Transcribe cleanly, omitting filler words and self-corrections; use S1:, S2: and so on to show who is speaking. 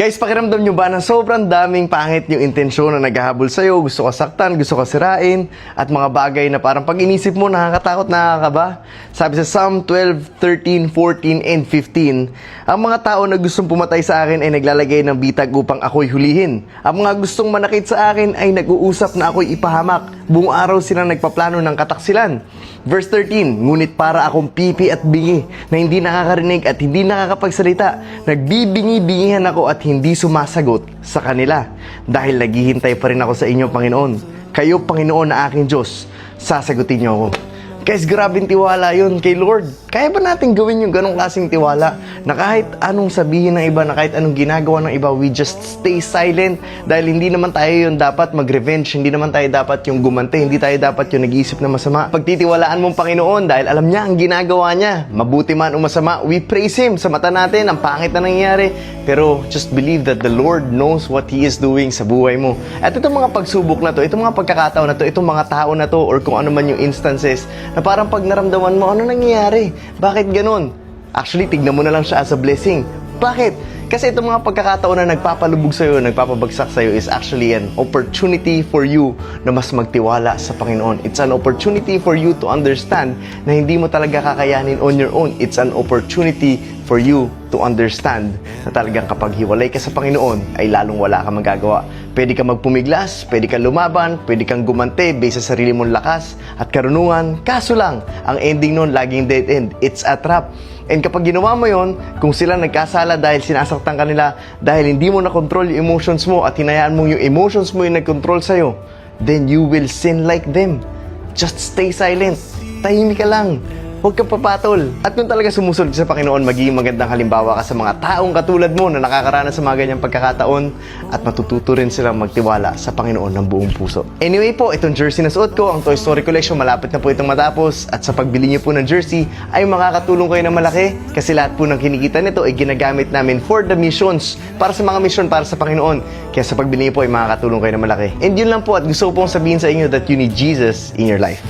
S1: Guys, pakiramdam nyo ba na sobrang daming pangit yung intensyon na naghahabol sa'yo, gusto ka saktan, gusto ka sirain, at mga bagay na parang pag inisip mo, nakakatakot, nakakaba? Sabi sa Psalm 12, 13, 14, and 15, ang mga tao na gustong pumatay sa akin ay naglalagay ng bitag upang ako'y hulihin. Ang mga gustong manakit sa akin ay nag-uusap na ako'y ipahamak. Buong araw silang nagpaplano ng kataksilan. Verse 13, ngunit para akong pipi at bingi na hindi nakakarinig at hindi nakakapagsalita. Nagbibingi-bingihan ako at hindi sumasagot sa kanila. Dahil naghihintay pa rin ako sa inyo, Panginoon. Kayo, Panginoon na aking Diyos, sasagutin niyo ako. Guys, grabing tiwala yun kay Lord. Kaya ba natin gawin yung ganong klaseng tiwala na kahit anong sabihin ng iba, na kahit anong ginagawa ng iba, we just stay silent dahil hindi naman tayo yung dapat mag-revenge, hindi naman tayo dapat yung gumante, hindi tayo dapat yung nag-iisip na masama. Pagtitiwalaan mong Panginoon dahil alam niya ang ginagawa niya, mabuti man o masama, we praise Him. Sa mata natin, ang pangit na nangyayari, pero just believe that the Lord knows what He is doing sa buhay mo. At itong mga pagsubok na to, itong mga pagkakataon na to, itong mga tao na to, or kung ano man yung instances, na parang pag naramdaman mo, ano nangyayari? Bakit ganun? Actually, tignan mo na lang siya as a blessing. Bakit? Kasi itong mga pagkakataon na nagpapalubog sa'yo, nagpapabagsak sa'yo is actually an opportunity for you na mas magtiwala sa Panginoon. It's an opportunity for you to understand na hindi mo talaga kakayanin on your own. It's an opportunity for you to understand na talagang kapag hiwalay ka sa Panginoon, ay lalong wala ka magagawa. Pwede kang magpumiglas, pwede kang lumaban, pwede kang gumante based sa sarili mong lakas at karunungan. Kaso lang, ang ending nun laging dead end. It's a trap. And kapag ginawa mo yon, kung sila nagkasala dahil sinasaktan ka nila, dahil hindi mo na-control yung emotions mo at hinayaan mo yung emotions mo yung nag-control sa'yo, then you will sin like them. Just stay silent. Tahimik ka lang. Huwag kang papatol. At kung talaga sumusunod sa Panginoon, magiging magandang halimbawa ka sa mga taong katulad mo na nakakaranas sa mga ganyang pagkakataon at matututo rin silang magtiwala sa Panginoon ng buong puso. Anyway po, itong jersey na suot ko, ang Toy Story Collection, malapit na po itong matapos. At sa pagbili niyo po ng jersey, ay makakatulong kayo ng malaki kasi lahat po ng kinikita nito ay ginagamit namin for the missions, para sa mga mission, para sa Panginoon. Kaya sa pagbili niyo po ay makakatulong kayo ng malaki. And yun lang po, at gusto ko pong sabihin sa inyo that you need Jesus in your life.